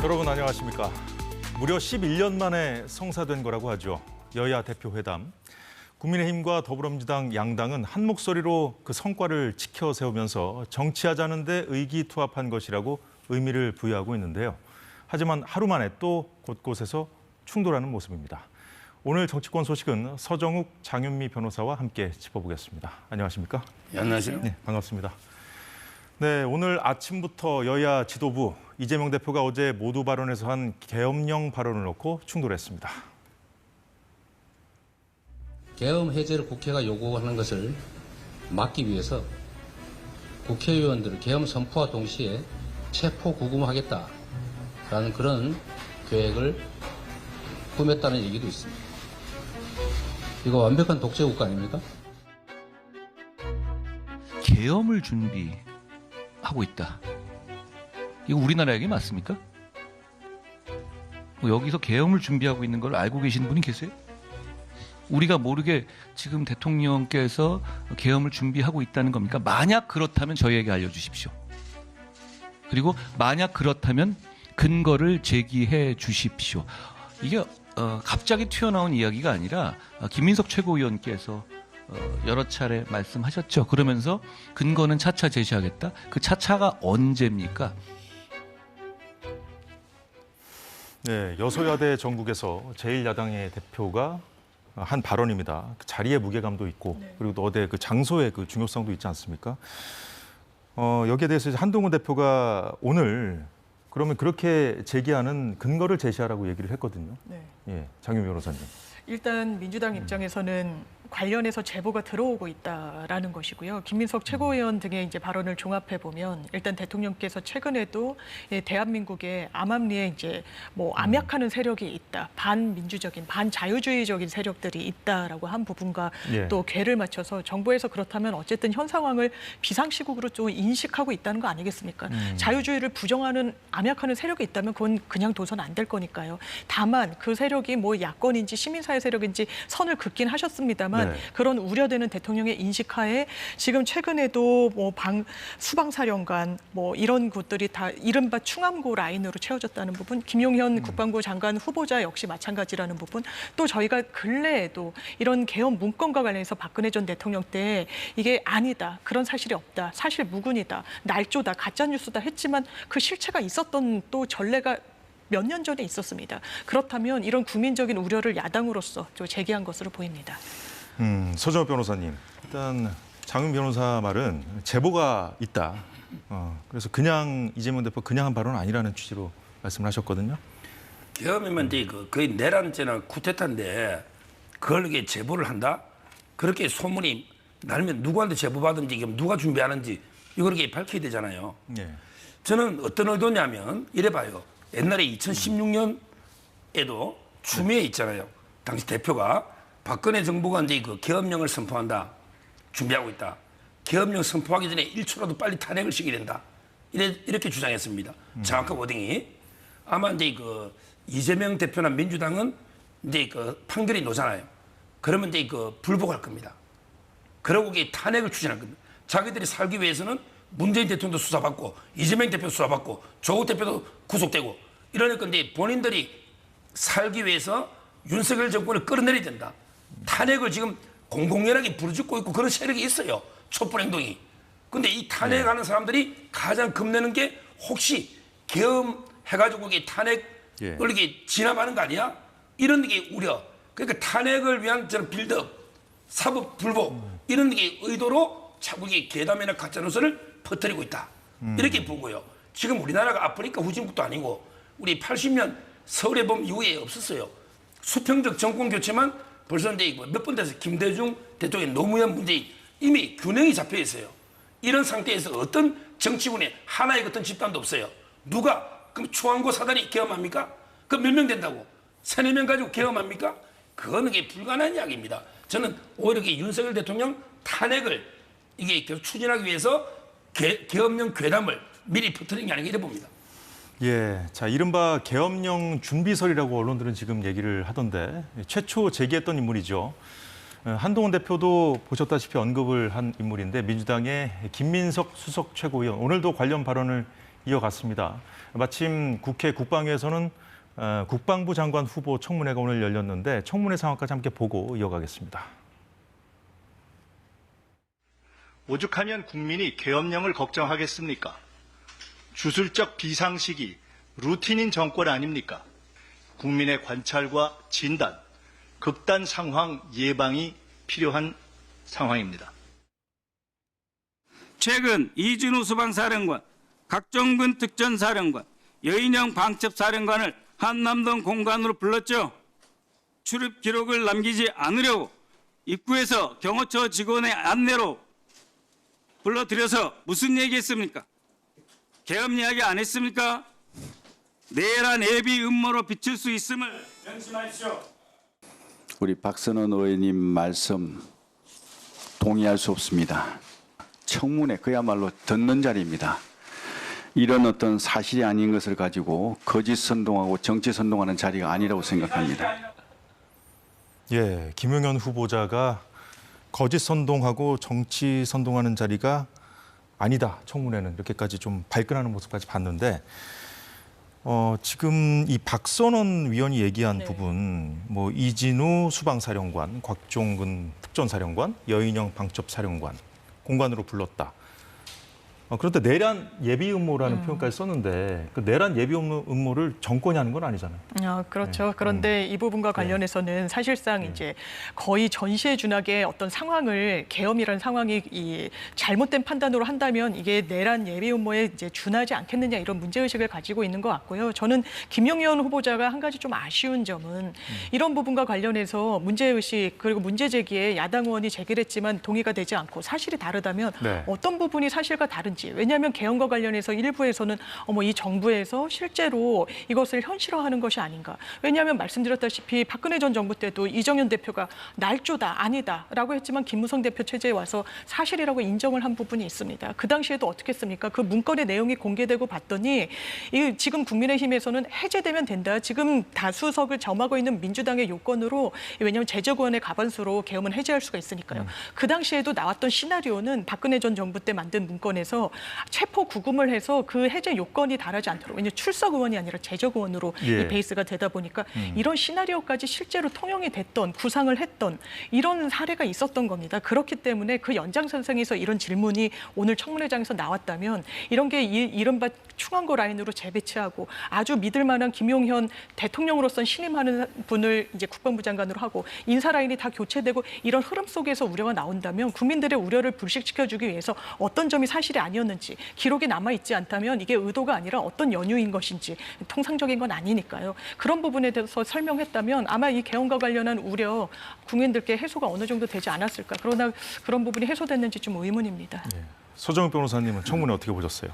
여러분 안녕하십니까. 무려 11년 만에 성사된 거라고 하죠. 여야 대표 회담. 국민의힘과 더불어민주당 양당은 한 목소리로 그 성과를 지켜 세우면서 정치하자는 데 의기투합한 것이라고 의미를 부여하고 있는데요. 하지만 하루 만에 또 곳곳에서 충돌하는 모습입니다. 오늘 정치권 소식은 서정욱, 장윤미 변호사와 함께 짚어보겠습니다. 안녕하십니까? 안녕하세요. 네, 반갑습니다. 네, 오늘 아침부터 여야 지도부, 이재명 대표가 어제 모두 발언에서 한 계엄령 발언을 놓고 충돌했습니다. 계엄 해제를 국회가 요구하는 것을 막기 위해서 국회의원들을 계엄 선포와 동시에 체포 구금하겠다라는 그런 계획을 꾸몄다는 얘기도 있습니다. 이거 완벽한 독재 국가 아닙니까? 계엄을 준비하고 있다. 이거 우리나라 얘기 맞습니까? 여기서 계엄을 준비하고 있는 걸 알고 계신 분이 계세요? 우리가 모르게 지금 대통령께서 계엄을 준비하고 있다는 겁니까? 만약 그렇다면 저희에게 알려주십시오. 그리고 만약 그렇다면 근거를 제기해 주십시오. 이게 갑자기 튀어나온 이야기가 아니라 김민석 최고위원께서 여러 차례 말씀하셨죠. 그러면서 근거는 차차 제시하겠다. 그 차차가 언제입니까? 네, 여소야대 전국에서 제1야당의 대표가 한 발언입니다. 그 자리의 무게감도 있고 그리고 또 어제 그 장소의 그 중요성도 있지 않습니까? 여기에 대해서 한동훈 대표가 오늘 그러면 그렇게 제기하는 근거를 제시하라고 얘기를 했거든요. 네. 예, 장윤미 변호사님. 일단 민주당 입장에서는 관련해서 제보가 들어오고 있다라는 것이고요. 김민석 최고위원 등의 이제 발언을 종합해 보면 일단 대통령께서 최근에도 대한민국의 암암리에 이제 뭐 암약하는 세력이 있다, 반민주적인, 반자유주의적인 세력들이 있다라고 한 부분과 또 궤를 맞춰서 정부에서 그렇다면 어쨌든 현 상황을 비상시국으로 좀 인식하고 있다는 거 아니겠습니까? 자유주의를 부정하는 암약하는 세력이 있다면 그건 그냥 둬선 안 될 거니까요. 다만 그 세력이 뭐 야권인지 시민사회 세력인지 선을 긋긴 하셨습니다만. 그런 우려되는 대통령의 인식하에 지금 최근에도 뭐 수방사령관 뭐 이런 곳들이 다 이른바 충암고 라인으로 채워졌다는 부분, 김용현 국방부 장관 후보자 역시 마찬가지라는 부분, 또 저희가 근래에도 이런 계엄 문건과 관련해서 박근혜 전 대통령 때 이게 아니다, 그런 사실이 없다, 사실 무근이다, 날조다, 가짜뉴스다 했지만 그 실체가 있었던 또 전례가 몇 년 전에 있었습니다. 그렇다면 이런 국민적인 우려를 야당으로서 좀 제기한 것으로 보입니다. 서정욱 변호사님, 일단 장윤 변호사 말은 제보가 있다. 그래서 그냥 이재명 대표 그냥 한 발언은 아니라는 취지로 말씀을 하셨거든요. 계엄이면 이제 거의 내란죄나 쿠데타인데 그걸 이렇게 제보를 한다? 그렇게 소문이 날면 누구한테 제보받은지 누가 준비하는지 이걸 이렇게 밝혀야 되잖아요. 네. 저는 어떤 의도냐면 이래 봐요. 옛날에 2016년에도 추미애 있잖아요. 당시 대표가 박근혜 정부가 이제 그 계엄령을 선포한다. 준비하고 있다. 계엄령 선포하기 전에 1초라도 빨리 탄핵을 시켜야 된다. 이렇게 주장했습니다. 정확한 워딩이. 아마 이제 그 이재명 대표나 민주당은 이제 그 판결이 나잖아요. 그러면 이제 그 불복할 겁니다. 그러고 이게 탄핵을 추진할 겁니다. 자기들이 살기 위해서는 문재인 대통령도 수사받고 이재명 대표 수사받고 조국 대표도 구속되고 이러니까 이제 본인들이 살기 위해서 윤석열 정권을 끌어내려야 된다. 탄핵을 지금 공공연하게 부르짖고 있고 그런 세력이 있어요. 촛불 행동이. 근데 이 탄핵하는 사람들이 가장 겁내는 게 혹시 계엄해가지고 이게 탄핵을 이렇게 진압하는 거 아니야? 이런 게 우려. 그러니까 탄핵을 위한 저는 빌드업, 사법 불복 이런 게 의도로 자꾸 이게 괴담이나 가짜뉴스를 퍼뜨리고 있다. 이렇게 보고요. 지금 우리나라가 아프리카 후진국도 아니고 우리 80년 서울의 봄 이후에 없었어요. 수평적 정권 교체만 벌써 이제 몇 번 돼서 김대중 대통령, 노무현, 문재인 이미 균형이 잡혀 있어요. 이런 상태에서 어떤 정치군의 하나의 어떤 집단도 없어요. 누가 그럼 초안고 사단이 계엄합니까? 그 몇 명 된다고? 3-4명 가지고 계엄합니까? 그거는 이게 불가능한 이야기입니다. 저는 오히려 윤석열 대통령 탄핵을 이게 계속 추진하기 위해서 계엄령 괴담을 미리 퍼뜨린 게 아닌가 이래 봅니다. 예, 자 이른바 계엄령 준비설이라고 언론들은 지금 얘기를 하던데 최초 제기했던 인물이죠. 한동훈 대표도 보셨다시피 언급을 한 인물인데 민주당의 김민석 수석 최고위원 오늘도 관련 발언을 이어갔습니다. 마침 국회 국방위에서는 국방부 장관 후보 청문회가 오늘 열렸는데 청문회 상황까지 함께 보고 이어가겠습니다. 오죽하면 국민이 계엄령을 걱정하겠습니까? 주술적 비상식이 루틴인 정권 아닙니까? 국민의 관찰과 진단, 극단 상황 예방이 필요한 상황입니다. 최근 이진우 수방사령관, 각종군 특전사령관, 여인영 방첩사령관을 한남동 공간으로 불렀죠. 출입 기록을 남기지 않으려고 입구에서 경호처 직원의 안내로 불러들여서 무슨 얘기했습니까? 계엄 이야기 안 했습니까? 내란 예비 음모로 비칠 수 있음을 명심하십시오. 우리 박선원 의원님 말씀 동의할 수 없습니다. 청문회 그야말로 듣는 자리입니다. 이런 어떤 사실이 아닌 것을 가지고 거짓 선동하고 정치 선동하는 자리가 아니라고 생각합니다. 예, 김용현 후보자가 거짓 선동하고 정치 선동하는 자리가 아니다. 청문회는 이렇게까지 좀 발끈하는 모습까지 봤는데 지금 이 박선원 위원이 얘기한 부분, 뭐 이진우 수방사령관, 곽종근 특전사령관, 여인영 방첩사령관 공관으로 불렀다. 그런데 내란 예비 음모라는 표현까지 썼는데 그 내란 예비 음모를 정권이 하는 건 아니잖아요. 그렇죠. 네. 그런데 이 부분과 관련해서는 사실상 이제 거의 전시에 준하게 어떤 상황을 계엄이라는 상황이 이 잘못된 판단으로 한다면 이게 내란 예비 음모에 이제 준하지 않겠느냐 이런 문제 의식을 가지고 있는 것 같고요. 저는 김용현 후보자가 한 가지 좀 아쉬운 점은 이런 부분과 관련해서 문제 의식 그리고 문제 제기에 야당 의원이 제기를 했지만 동의가 되지 않고 사실이 다르다면 네. 어떤 부분이 사실과 다른지. 왜냐하면 계엄과 관련해서 일부에서는 이 정부에서 실제로 이것을 현실화하는 것이 아닌가. 왜냐하면 말씀드렸다시피 박근혜 전 정부 때도 이정현 대표가 날조다 아니다라고 했지만 김무성 대표 체제에 와서 사실이라고 인정을 한 부분이 있습니다. 그 당시에도 어떻게 했습니까? 그 문건의 내용이 공개되고 봤더니 지금 국민의힘에서는 해제되면 된다. 지금 다수석을 점하고 있는 민주당의 요건으로 왜냐하면 제적의원의 과반수로 계엄은 해제할 수가 있으니까요. 그 당시에도 나왔던 시나리오는 박근혜 전 정부 때 만든 문건에서 체포 구금을 해서 그 해제 요건이 달하지 않도록 왜냐하면 출석 의원이 아니라 제적 의원으로 이 베이스가 되다 보니까 이런 시나리오까지 실제로 통용이 됐던 구상을 했던 이런 사례가 있었던 겁니다. 그렇기 때문에 그 연장선상에서 이런 질문이 오늘 청문회장에서 나왔다면 이런 게 이른바 충안고 라인으로 재배치하고 아주 믿을 만한 김용현 대통령으로선 신임하는 분을 이제 국방부 장관으로 하고 인사 라인이 다 교체되고 이런 흐름 속에서 우려가 나온다면 국민들의 우려를 불식시켜주기 위해서 어떤 점이 사실이 아니었는지 기록이 남아있지 않다면 이게 의도가 아니라 어떤 연유인 것인지 통상적인 건 아니니까요. 그런 부분에 대해서 설명했다면 아마 이 계엄과 관련한 우려 국민들께 해소가 어느 정도 되지 않았을까. 그러나 그런 부분이 해소됐는지 좀 의문입니다. 서정욱 변호사님은 청문회 어떻게 보셨어요?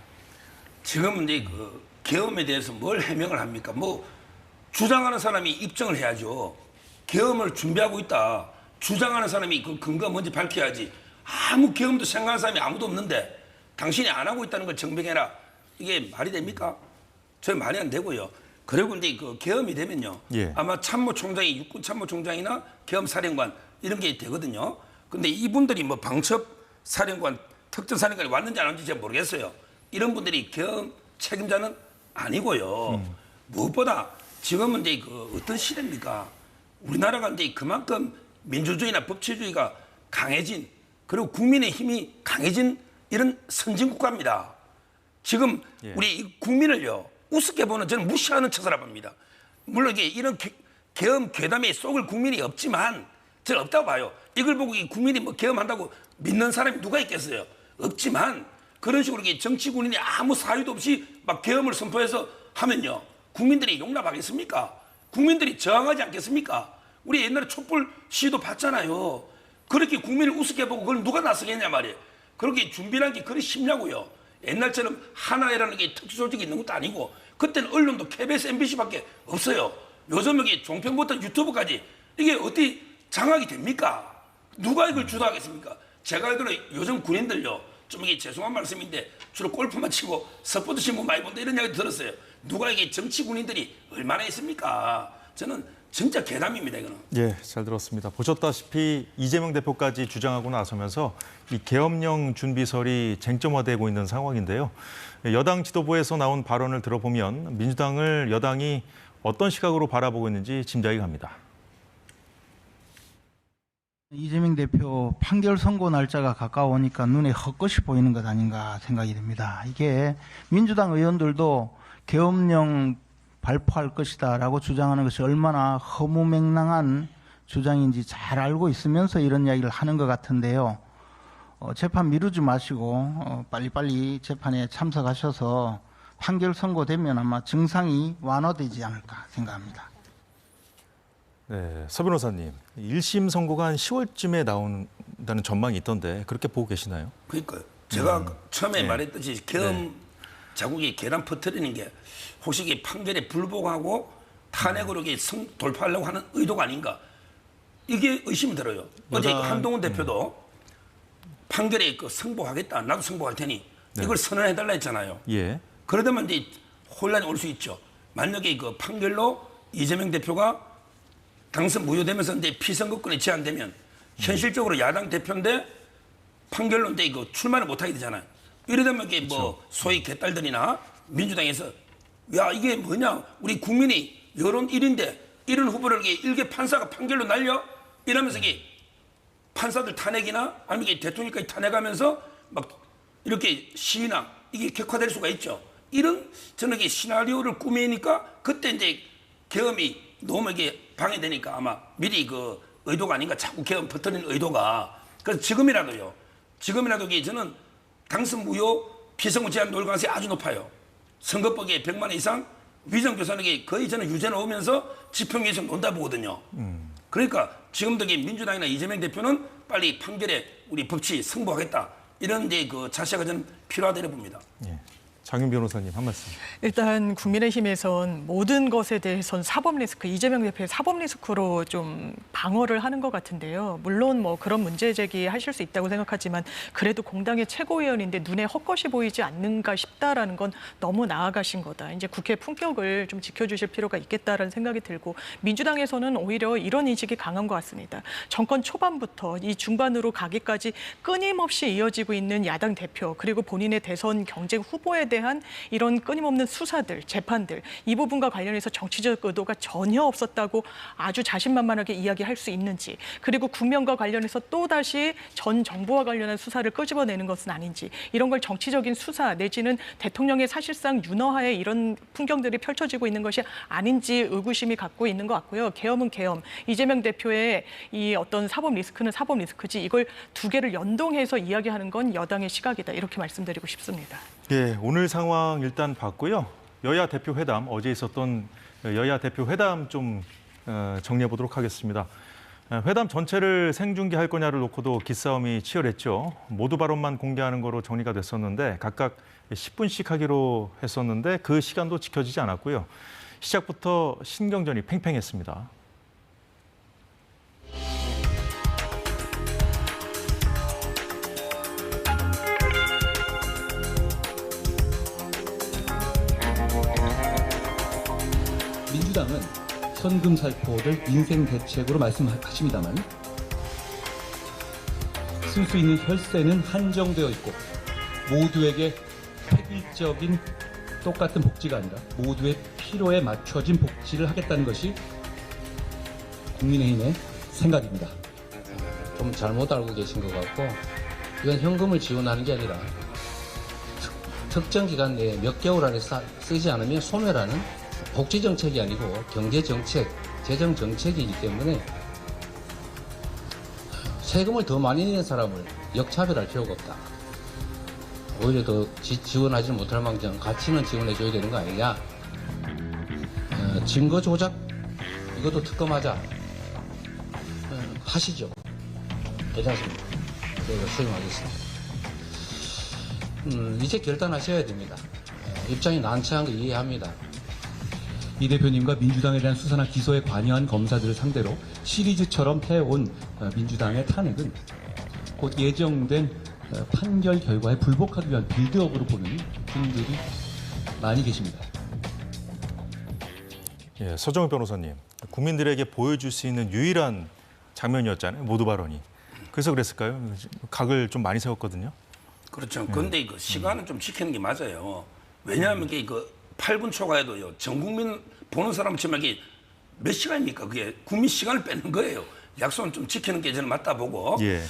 지금 이제 그 계엄에 대해서 뭘 해명을 합니까? 주장하는 사람이 입증을 해야죠. 계엄을 준비하고 있다. 주장하는 사람이 그 근거 뭔지 밝혀야지. 아무 계엄도 생각하는 사람이 아무도 없는데 당신이 안 하고 있다는 걸 증명해라. 이게 말이 됩니까? 저 말이 안 되고요. 그리고 이제 그 계엄이 되면요. 아마 참모총장이 육군 참모총장이나 계엄사령관 이런 게 되거든요. 근데 이분들이 방첩사령관, 특전사령관이 왔는지 안 왔는지 제가 모르겠어요. 이런 분들이 계엄 책임자는 아니고요. 무엇보다 지금은 이제 그 어떤 시대입니까? 우리나라가 이제 그만큼 민주주의나 법치주의가 강해진 그리고 국민의 힘이 강해진 이런 선진 국가입니다. 지금 우리 국민을요 우습게 보는 저는 무시하는 처사라 봅니다. 물론 이게 이런 계엄 괴담에 속을 국민이 없지만 저는 없다고 봐요. 이걸 보고 국민이 계엄한다고 믿는 사람이 누가 있겠어요? 없지만 그런 식으로 정치 군인이 아무 사유도 없이 막 계엄을 선포해서 하면요 국민들이 용납하겠습니까? 국민들이 저항하지 않겠습니까? 우리 옛날에 촛불 시도 봤잖아요. 그렇게 국민을 우습게 보고 그걸 누가 나서겠냐 말이에요. 그렇게 준비란 게 그리 쉽냐고요. 옛날처럼 하나라는 게 특수조직이 있는 것도 아니고 그때는 언론도 KBS, MBC밖에 없어요. 요즘 여기 종편부터 유튜브까지 이게 어떻게 장악이 됩니까? 누가 이걸 주도하겠습니까? 제가 알기로는 요즘 군인들요 좀 이게 죄송한 말씀인데 주로 골프만 치고 스포츠 신문 많이 본다 이런 이야기 들었어요. 누가 이게 정치 군인들이 얼마나 있습니까? 저는 진짜 괴담입니다, 이거는. 예, 잘 들었습니다. 보셨다시피 이재명 대표까지 주장하고 나서면서 이 계엄령 준비설이 쟁점화되고 있는 상황인데요. 여당 지도부에서 나온 발언을 들어보면 민주당을 여당이 어떤 시각으로 바라보고 있는지 짐작이 갑니다. 이재명 대표 판결 선고 날짜가 가까우니까 눈에 헛것이 보이는 것 아닌가 생각이 듭니다. 이게 민주당 의원들도 계엄령 발포할 것이다라고 주장하는 것이 얼마나 허무맹랑한 주장인지 잘 알고 있으면서 이런 이야기를 하는 것 같은데요. 재판 미루지 마시고 빨리빨리 재판에 참석하셔서 판결 선고되면 아마 증상이 완화되지 않을까 생각합니다. 네, 서 변호사님, 1심 선고가 한 10월쯤에 나온다는 전망이 있던데 그렇게 보고 계시나요? 그러니까 제가 처음에 네. 말했듯이 계엄 자국이 계란 퍼뜨리는 게 혹시 이게 판결에 불복하고 탄핵으로 이게 돌파하려고 하는 의도가 아닌가, 이게 의심이 들어요. 어제 그 한동훈 대표도 판결에 그 승복하겠다, 나도 승복할 테니 이걸 선언해달라 했잖아요. 예. 그러다만 이제 혼란이 올 수 있죠. 만약에 그 판결로 이재명 대표가 당선 무효되면서 이제 피선거권이 제한되면 현실적으로 야당 대표인데 판결로 이제 이거 출마를 못하게 되잖아요. 이러다면 이게 뭐 소위 개딸들이나 민주당에서 야 이게 뭐냐, 우리 국민이 여론 1인데 이런 후보를 일개 판사가 판결로 날려? 이러면서 이게 판사들 탄핵이나 아니면 이게 대통령까지 탄핵하면서 막 이렇게 시위나 이게 격화될 수가 있죠. 이런 저는 이게 시나리오를 꾸미니까 그때 이제 계엄이 너무 이게 방해되니까 아마 미리 그 의도가 아닌가, 자꾸 계엄 퍼뜨리는 의도가. 그래서 지금이라도 이게 저는 당선 무효 피선거 제한 놓을 가능성이 아주 높아요. 선거법에 100만 원 이상 위정 교사에게 거의 저는 유죄 넣으면서 집행유예에서 논다 보거든요. 그러니까 지금도 민주당이나 이재명 대표는 빨리 판결에 우리 법치 승부하겠다, 이런 이제 그 자세가 저는 필요하다고 봅니다. 예. 장윤 변호사님 한 말씀. 일단 국민의힘에선 모든 것에 대해선 사법 리스크, 이재명 대표의 사법 리스크로 좀 방어를 하는 것 같은데요. 물론 뭐 그런 문제 제기하실 수 있다고 생각하지만 그래도 공당의 최고위원인데 눈에 헛것이 보이지 않는가 싶다라는 건 너무 나아가신 거다. 이제 국회 품격을 좀 지켜주실 필요가 있겠다라는 생각이 들고, 민주당에서는 오히려 이런 인식이 강한 것 같습니다. 정권 초반부터 이 중반으로 가기까지 끊임없이 이어지고 있는 야당 대표, 그리고 본인의 대선 경쟁 후보에 대한 이런 끊임없는 수사들, 재판들, 이 부분과 관련해서 정치적 의도가 전혀 없었다고 아주 자신만만하게 이야기할 수 있는지, 그리고 국면과 관련해서 또다시 전 정부와 관련한 수사를 끄집어내는 것은 아닌지, 이런 걸 정치적인 수사 내지는 대통령의 사실상 윤허하에 이런 풍경들이 펼쳐지고 있는 것이 아닌지 의구심이 갖고 있는 것 같고요. 계엄은 계엄, 이재명 대표의 이 어떤 사법 리스크는 사법 리스크지, 이걸 두 개를 연동해서 이야기하는 건 여당의 시각이다, 이렇게 말씀드리고 싶습니다. 예, 오늘 상황 일단 봤고요. 여야 대표 회담, 어제 있었던 여야 대표 회담 좀 정리해 보도록 하겠습니다. 회담 전체를 생중계할 거냐를 놓고도 기싸움이 치열했죠. 모두 발언만 공개하는 거로 정리가 됐었는데 각각 10분씩 하기로 했었는데 그 시간도 지켜지지 않았고요. 시작부터 신경전이 팽팽했습니다. 민주당은 현금 살포를 인생 대책으로 말씀하십니다만 쓸 수 있는 혈세는 한정되어 있고 모두에게 획일적인 똑같은 복지가 아니라 모두의 필요에 맞춰진 복지를 하겠다는 것이 국민의힘의 생각입니다. 좀 잘못 알고 계신 것 같고, 이건 현금을 지원하는 게 아니라 특정 기간 내에 몇 개월 안에 쓰지 않으면 소멸하는 복지 정책이 아니고 경제 정책, 재정 정책이기 때문에 세금을 더 많이 내는 사람을 역차별할 필요가 없다. 오히려 더 지원하지 못할 망정 가치는 지원해줘야 되는 거 아니냐. 증거 조작, 이것도 특검하자. 하시죠. 괜찮습니다. 저희가 수용하겠습니다. 이제 결단하셔야 됩니다. 입장이 난처한 거 이해합니다. 이 대표님과 민주당에 대한 수사나 기소에 관여한 검사들을 상대로 시리즈처럼 해온 민주당의 탄핵은 곧 예정된 판결 결과에 불복하기 위한 빌드업으로 보는 분들이 많이 계십니다. 예, 서정훈 변호사님, 국민들에게 보여줄 수 있는 유일한 장면이었잖아요. 모두 발언이. 그래서 그랬을까요? 각을 좀 많이 세웠거든요. 그렇죠. 그런데 그 시간은 좀 지키는 게 맞아요. 왜냐하면 이게 8분 초과해도요. 전 국민 보는 사람 치면 이게 몇 시간입니까? 그게 국민 시간을 뺏는 거예요. 약속은 좀 지키는 게 저는 맞다 보고. 예.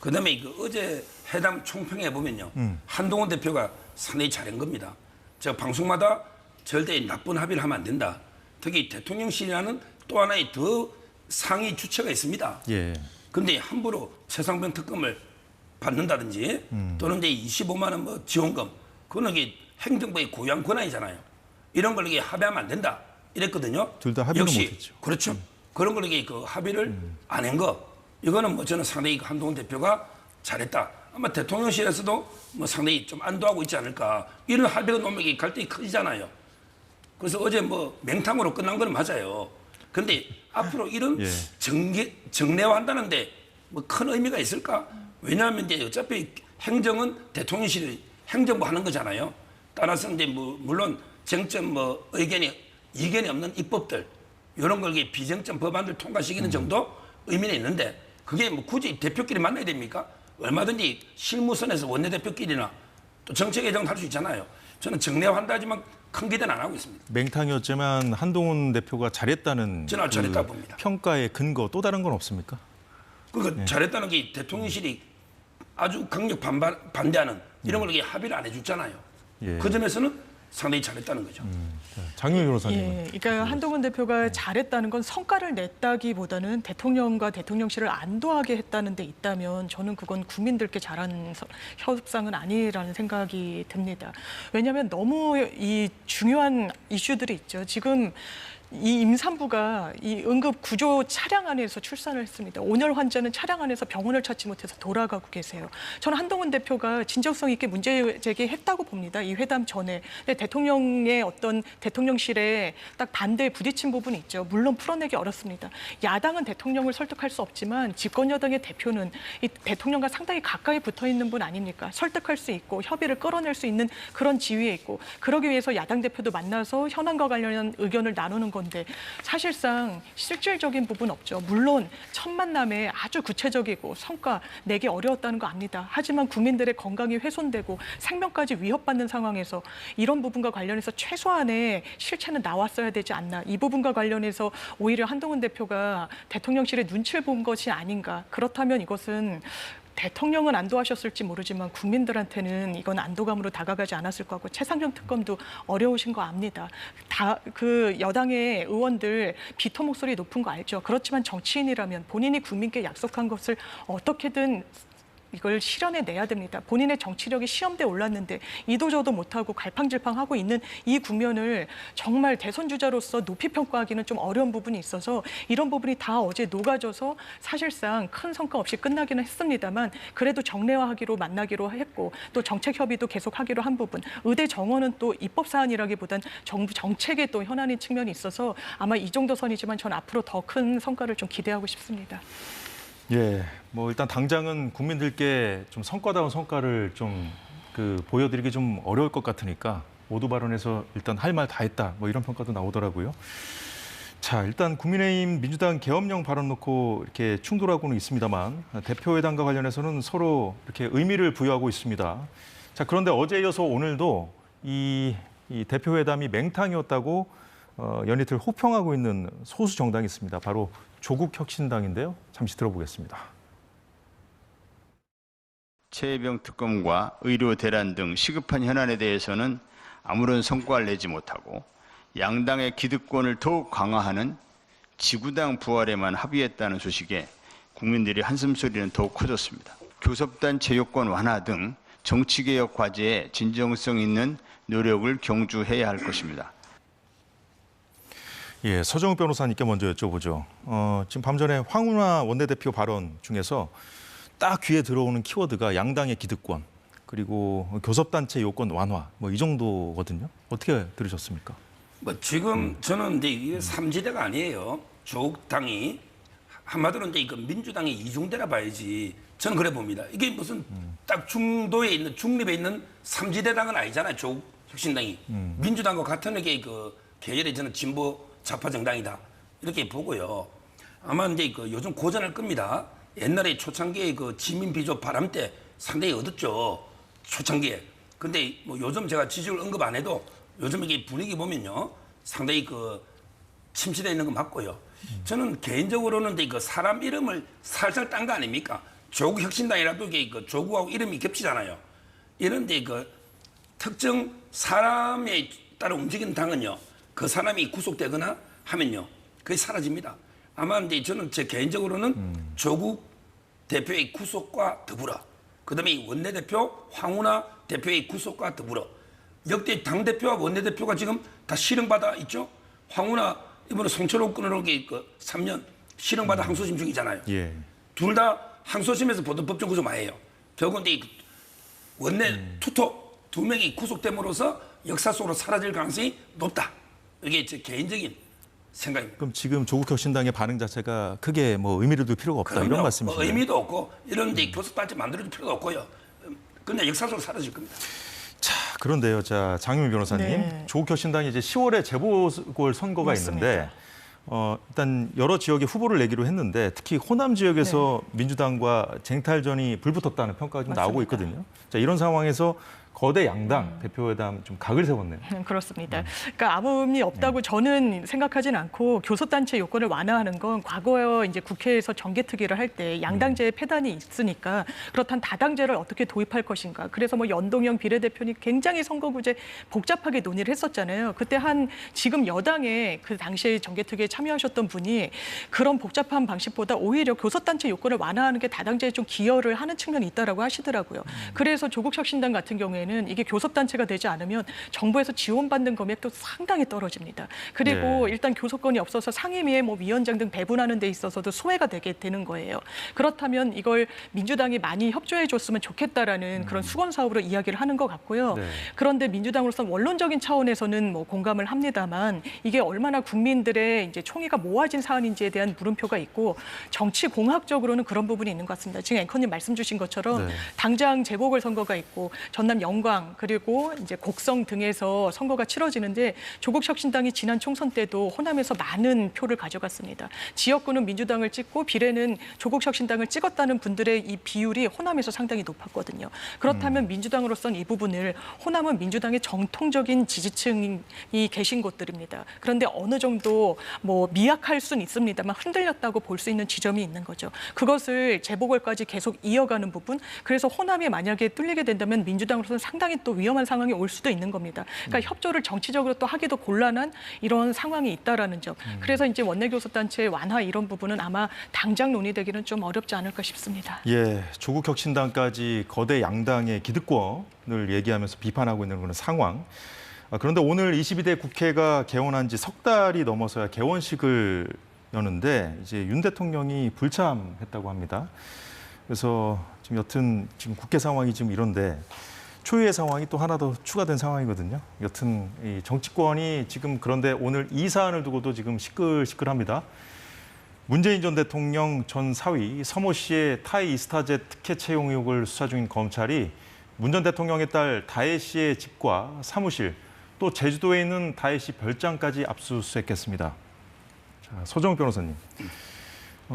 그다음에 어제 회담 총평에 보면요. 한동훈 대표가 상당히 잘한 겁니다. 제가 방송마다 절대 나쁜 합의를 하면 안 된다. 특히 대통령실이라는 또 하나의 더 상위 주체가 있습니다. 예. 근데 함부로 최상병 특검을 받는다든지 또는 이제 25만 원 뭐 지원금 그거는 이게 행정부의 고유한 권한이잖아요. 이런 걸 이게 합의하면 안 된다. 이랬거든요. 둘 다 합의를 역시 못했죠. 그렇죠. 그런 걸 이게 합의를 안 한 거. 이거는 뭐 저는 상당히 한동훈 대표가 잘했다. 아마 대통령실에서도 뭐 상당히 좀 안도하고 있지 않을까. 이런 합의가 너무 이게 갈등이 커지잖아요. 그래서 어제 뭐 맹탕으로 끝난 건 맞아요. 근데 앞으로 이런 예. 정례화한다는데 뭐 큰 의미가 있을까? 왜냐하면 이제 어차피 행정은 대통령실이 행정부 하는 거잖아요. 따라서 이제 뭐 물론 쟁점 뭐 이견이 없는 입법들 이런 걸 비쟁점 법안들 통과시키는 정도 의미는 있는데 그게 뭐 굳이 대표끼리 만나야 됩니까? 얼마든지 실무선에서 원내대표끼리나 또 정책회장도 할 수 있잖아요. 저는 정례화한다 하지만 큰 기대는 안 하고 있습니다. 맹탕이었지만 한동훈 대표가 잘했다는 저는 잘했다 봅니다. 평가의 근거 또 다른 건 없습니까? 그러니까 잘했다는 게 대통령실이 아주 강력 반대하는 이런 걸 합의를 안 해줬잖아요. 예. 그 점에서는 상당히 잘했다는 거죠. 장윤 변호사님. 예, 그러니까 한동훈 대표가 잘했다는 건 성과를 냈다기보다는 대통령과 대통령실을 안도하게 했다는 데 있다면 저는 그건 국민들께 잘한 협상은 아니라는 생각이 듭니다. 왜냐하면 너무 이 중요한 이슈들이 있죠. 지금 이 임산부가 이 응급 구조 차량 안에서 출산을 했습니다. 온열 환자는 차량 안에서 병원을 찾지 못해서 돌아가고 계세요. 저는 한동훈 대표가 진정성 있게 문제 제기했다고 봅니다. 이 회담 전에. 근데 대통령의 어떤 대통령실에 딱 반대에 부딪힌 부분이 있죠. 물론 풀어내기 어렵습니다. 야당은 대통령을 설득할 수 없지만 집권 여당의 대표는 이 대통령과 상당히 가까이 붙어 있는 분 아닙니까? 설득할 수 있고 협의를 끌어낼 수 있는 그런 지위에 있고 그러기 위해서 야당 대표도 만나서 현안과 관련한 의견을 나누는 건데 사실상 실질적인 부분 없죠. 물론 첫 만남에 아주 구체적이고 성과 내기 어려웠다는 거 압니다. 하지만 국민들의 건강이 훼손되고 생명까지 위협받는 상황에서 이런 부분과 관련해서 최소한의 실체는 나왔어야 되지 않나. 이 부분과 관련해서 오히려 한동훈 대표가 대통령실의 눈치를 본 것이 아닌가. 그렇다면 이것은 대통령은 안도하셨을지 모르지만 국민들한테는 이건 안도감으로 다가가지 않았을 거고 최상병 특검도 어려우신 거 압니다. 다 그 여당의 의원들 비토 목소리 높은 거 알죠. 그렇지만 정치인이라면 본인이 국민께 약속한 것을 어떻게든 이걸 실현해내야 됩니다. 본인의 정치력이 시험대에 올랐는데 이도저도 못하고 갈팡질팡하고 있는 이 국면을 정말 대선 주자로서 높이 평가하기는 좀 어려운 부분이 있어서 이런 부분이 다 어제 녹아져서 사실상 큰 성과 없이 끝나기는 했습니다만 그래도 정례화하기로 만나기로 했고 또 정책 협의도 계속하기로 한 부분 의대 정원은 또 입법 사안이라기보단 정부 정책의 또 현안인 측면이 있어서 아마 이 정도 선이지만 전 앞으로 더 큰 성과를 좀 기대하고 싶습니다. 예, 뭐 일단 당장은 국민들께 좀 성과다운 성과를 좀 보여드리기 좀 어려울 것 같으니까 모두 발언에서 일단 할 말 다 했다 뭐 이런 평가도 나오더라고요. 자, 일단 국민의힘 민주당 계엄령 발언 놓고 이렇게 충돌하고는 있습니다만 대표회담과 관련해서는 서로 이렇게 의미를 부여하고 있습니다. 자, 그런데 어제 이어서 오늘도 이 대표회담이 맹탕이었다고 연이틀 호평하고 있는 소수 정당이 있습니다. 바로 조국혁신당인데요. 잠시 들어보겠습니다. 최혜병 특검과 의료 대란 등 시급한 현안에 대해서는 아무런 성과를 내지 못하고 양당의 기득권을 더욱 강화하는 지구당 부활에만 합의했다는 소식에 국민들의 한숨소리는 더욱 커졌습니다. 교섭단체 요건 완화 등 정치개혁 과제에 진정성 있는 노력을 경주해야 할 것입니다. 예, 서정욱 변호사님께 먼저 여쭤보죠. 지금 밤전에 황운하 원내대표 발언 중에서 딱 귀에 들어오는 키워드가 양당의 기득권, 그리고 교섭단체 요건 완화, 뭐 이 정도거든요. 어떻게 들으셨습니까? 뭐 지금 저는 이제 이게 삼지대가 아니에요. 조국당이 한마디로 이제 이거 민주당의 이중대라 봐야지. 저는 그래 봅니다. 이게 무슨 딱 중도에 있는 중립에 있는 삼지대당은 아니잖아요. 조국혁신당이 민주당과 같은 게 계열의 저는 진보 좌파 정당이다. 이렇게 보고요. 아마 이제 그 요즘 고전할 겁니다. 옛날에 초창기에 그 지민 비조 바람 때 상당히 얻었죠. 초창기에. 근데 뭐 요즘 제가 지지율 언급 안 해도 요즘 이게 분위기 보면요. 상당히 그 침체되어 있는 거 맞고요. 저는 개인적으로는 이제 그 사람 이름을 살살 딴 거 아닙니까? 조국 혁신당이라도 이게 그 조국하고 이름이 겹치잖아요. 이런데 그 특정 사람에 따라 움직이는 당은요. 그 사람이 구속되거나 하면요. 그게 사라집니다. 아마 이제 저는 제 개인적으로는 조국 대표의 구속과 더불어 그다음에 원내대표 황운하 대표의 구속과 더불어 역대 당대표와 원내대표가 지금 다 실형받아 있죠. 황운하 이번에 송철호 끊어놓기 그 3년 실형받아 항소심 중이잖아요. 예. 둘 다 항소심에서 보던 법정 구속 마해요. 결국은 이제 원내 투톱 2명이 구속됨으로써 역사 속으로 사라질 가능성이 높다. 이게 제 개인적인 생각입니다. 그럼 지금 조국 혁신당의 반응 자체가 크게 뭐 의미를 둘 필요가 없다 이런 말씀이시죠? 뭐 의미도 없고 이런 데 교섭단체 만들어줄 필요도 없고요. 그냥 역사 속으로 사라질 겁니다. 자, 그런데요. 자, 장윤미 변호사님. 네. 조국 혁신당이 이제 10월에 재보궐 선거가 맞습니다. 있는데 일단 여러 지역에 후보를 내기로 했는데 특히 호남 지역에서 민주당과 쟁탈전이 불붙었다는 평가가 좀 나오고 맞습니다. 있거든요. 자, 이런 상황에서 거대 양당 대표회담 좀 각을 세웠네요. 그렇습니다. 그러니까 아무 의미 없다고 저는 생각하진 않고 교섭단체 요건을 완화하는 건 과거에 이제 국회에서 정개특위를 할 때 양당제 폐단이 있으니까 그렇다면 다당제를 어떻게 도입할 것인가. 그래서 뭐 연동형 비례대표니 굉장히 선거구제 복잡하게 논의를 했었잖아요. 그때 한 지금 여당의 그 당시에 정개특위에 참여하셨던 분이 그런 복잡한 방식보다 오히려 교섭단체 요건을 완화하는 게 다당제에 좀 기여를 하는 측면이 있다라고 하시더라고요. 그래서 조국 혁신당 같은 경우에는 이게 교섭단체가 되지 않으면 정부에서 지원받는 금액도 상당히 떨어집니다. 그리고 네. 일단 교섭권이 없어서 상임위에 뭐 위원장 등 배분하는 데 있어서도 소외가 되게 되는 거예요. 그렇다면 이걸 민주당이 많이 협조해 줬으면 좋겠다라는 그런 수건 사업으로 이야기를 하는 것 같고요. 네. 그런데 민주당으로서는 원론적인 차원에서는 뭐 공감을 합니다만 이게 얼마나 국민들의 이제 총의가 모아진 사안인지에 대한 물음표가 있고 정치 공학적으로는 그런 부분이 있는 것 같습니다. 지금 앵커님 말씀 주신 것처럼 네. 당장 재보궐 선거가 있고 전남 영광 그리고 이제 곡성 등에서 선거가 치러지는데 조국 혁신당이 지난 총선 때도 호남에서 많은 표를 가져갔습니다. 지역구는 민주당을 찍고 비례는 조국 혁신당을 찍었다는 분들의 이 비율이 호남에서 상당히 높았거든요. 그렇다면 민주당으로서는 이 부분을 호남은 민주당의 정통적인 지지층이 계신 곳들입니다. 그런데 어느 정도 뭐 미약할 수는 있습니다만 흔들렸다고 볼 수 있는 지점이 있는 거죠. 그것을 재보궐까지 계속 이어가는 부분. 그래서 호남이 만약에 뚫리게 된다면 민주당으로서는 상당히 또 위험한 상황이 올 수도 있는 겁니다. 그러니까 협조를 정치적으로 또 하기도 곤란한 이런 상황이 있다라는 점. 그래서 이제 원내교섭단체 완화 이런 부분은 아마 당장 논의되기는 좀 어렵지 않을까 싶습니다. 예, 조국 혁신당까지 거대 양당의 기득권을 얘기하면서 비판하고 있는 그런 상황. 그런데 오늘 22대 국회가 개원한 지 석 달이 넘어서야 개원식을 여는데 이제 윤 대통령이 불참했다고 합니다. 그래서 지금 여튼 지금 국회 상황이 지금 이런데 초유의 상황이 또 하나 더 추가된 상황이거든요. 여튼 이 정치권이 지금 그런데 오늘 이 사안을 두고도 지금 시끌시끌합니다. 문재인 전 대통령 전 사위 서모 씨의 타이 이스타젯 특혜 채용 의혹을 수사 중인 검찰이 문 전 대통령의 딸 다혜 씨의 집과 사무실 또 제주도에 있는 다혜 씨 별장까지 압수수색했습니다. 자, 서정욱 변호사님,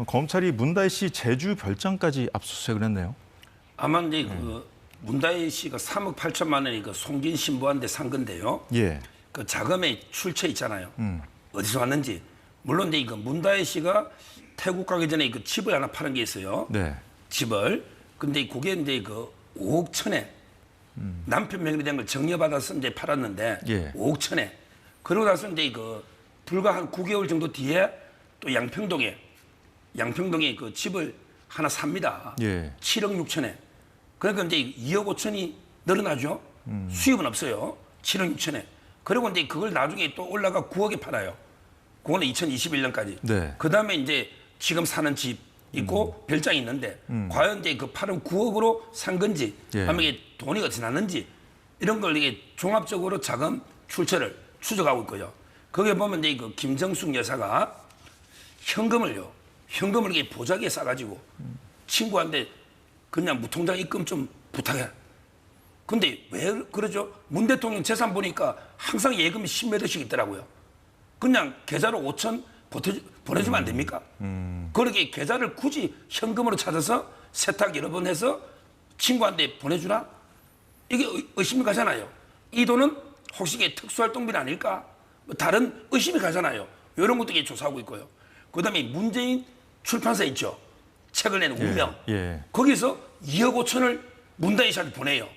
검찰이 문다혜 씨 제주 별장까지 압수수색을 했네요. 아마 이제 그 문다혜 씨가 3억 8천만 원이 그 송진 신부한테 산 건데요. 예. 그 자금의 출처 있잖아요. 어디서 왔는지. 물론 이제 그 문다혜 씨가 태국 가기 전에 그 집을 하나 파는 게 있어요. 네. 집을. 근데 그게 이제 그 5억 천에 남편 명의로 된 걸 정려받아서 이제 팔았는데 예. 5억 천에. 그러고 나서 이제 그 불과 한 9개월 정도 뒤에 또 양평동에 그 집을 하나 삽니다. 예. 7억 6천에. 그러니까 이제 2억 5천이 늘어나죠. 수입은 없어요. 7억 6천에. 그리고 이제 그걸 나중에 또 올라가 9억에 팔아요. 그거는 2021년까지. 네. 그 다음에 이제 지금 사는 집 있고 별장이 있는데 과연 이제 그 팔은 9억으로 산 건지 예. 아니면 이게 돈이 어디서 났는지 이런 걸 이게 종합적으로 자금 출처를 추적하고 있고요. 거기에 보면 이제 그 김정숙 여사가 현금을 이게 보자기에 싸가지고 친구한테 그냥 무통장 입금 좀 부탁해. 근데 왜 그러죠? 문 대통령 재산 보니까 항상 예금이 10몇 억씩 있더라고요. 그냥 계좌로 5천 보내주면 안 됩니까? 그렇게 계좌를 굳이 현금으로 찾아서 세탁 여러 번 해서 친구한테 보내주나? 이게 의심이 가잖아요. 이 돈은 혹시 이게 특수활동비 아닐까? 뭐 다른 의심이 가잖아요. 이런 것도 조사하고 있고요. 그다음에 문재인 출판사 있죠. 책을 낸 운명. 예. 거기서 2억 5천을 문다희 씨한테 보내요.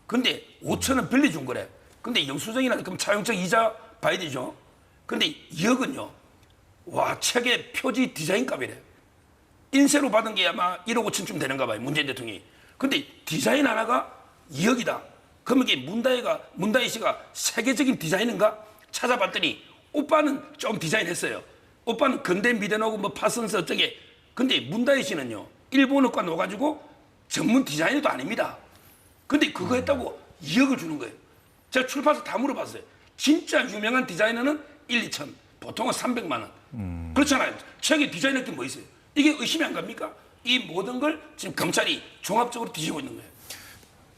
근데 5천은 빌려준 거래. 근데 영수증이나 그럼 차용증 이자 봐야 되죠. 근데 2억은요. 와, 책의 표지 디자인 값이래. 인쇄로 받은 게 아마 1억 5천쯤 되는가 봐요. 문재인 대통령이. 근데 디자인 하나가 2억이다. 그러면 이게 문다희 씨가 세계적인 디자이너인가? 찾아봤더니 오빠는 좀 디자인했어요. 오빠는 근대 미대노고 뭐 파슨스 어쩌게. 근데 문다희 씨는요. 일본어과 넣어가지고 전문 디자이너도 아닙니다. 근데 그거 했다고 2억을 주는 거예요. 제가 출판사 다 물어봤어요. 진짜 유명한 디자이너는 1, 2천. 보통은 300만 원. 그렇잖아요. 책에 디자이너 게 뭐 있어요? 이게 의심이 안 갑니까? 이 모든 걸 지금 검찰이 종합적으로 뒤지고 있는 거예요.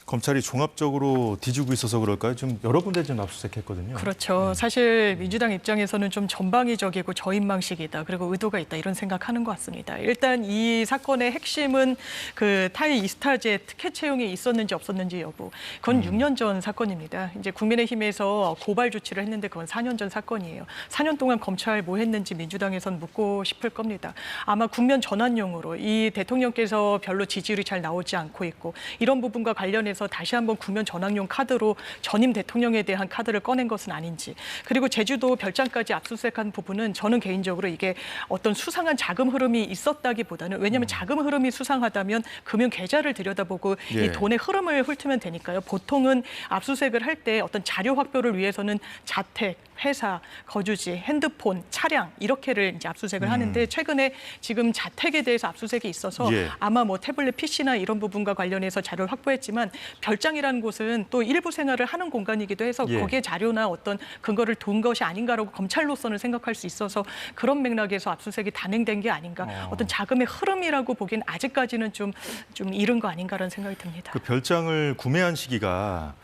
검찰이 종합적으로 뒤지고 있어서 그럴까요? 지금 여러 군데 지금 압수수색했거든요. 그렇죠. 사실 민주당 입장에서는 좀 전방위적이고 저인망식이다. 그리고 의도가 있다. 이런 생각하는 것 같습니다. 일단 이 사건의 핵심은 그 타이 이스타제 특혜 채용이 있었는지 없었는지 여부. 그건 6년 전 사건입니다. 이제 국민의힘에서 고발 조치를 했는데 그건 4년 전 사건이에요. 4년 동안 검찰 뭐 했는지 민주당에선 묻고 싶을 겁니다. 아마 국면 전환용으로 이 대통령께서 별로 지지율이 잘 나오지 않고 있고 이런 부분과 관련해서 다시 한번 국면 전환용 카드로 전임 대통령에 대한 카드를 꺼낸 것은 아닌지. 그리고 제주도 별장까지 압수수색한 부분은 저는 개인적으로 이게 어떤 수상한 자금 흐름이 있었다기보다는 왜냐하면 자금 흐름이 수상하다면 금융 계좌를 들여다보고 예. 이 돈의 흐름을 훑으면 되니까요. 보통은 압수수색을 할 때 어떤 자료 확보를 위해서는 자택, 회사, 거주지, 핸드폰, 차량 이렇게를 이제 압수수색을 하는데 최근에 지금 자택에 대해서 압수수색이 있어서 예. 아마 뭐 태블릿 PC나 이런 부분과 관련해서 자료를 확보했지만 별장이라는 곳은 또 일부 생활을 하는 공간이기도 해서 예. 거기에 자료나 어떤 근거를 둔 것이 아닌가라고 검찰로서는 생각할 수 있어서 그런 맥락에서 압수수색이 단행된 게 아닌가. 어떤 자금의 흐름이라고 보기엔 아직까지는 좀 이른 거 아닌가라는 생각이 듭니다. 그 별장을 구매한 시기가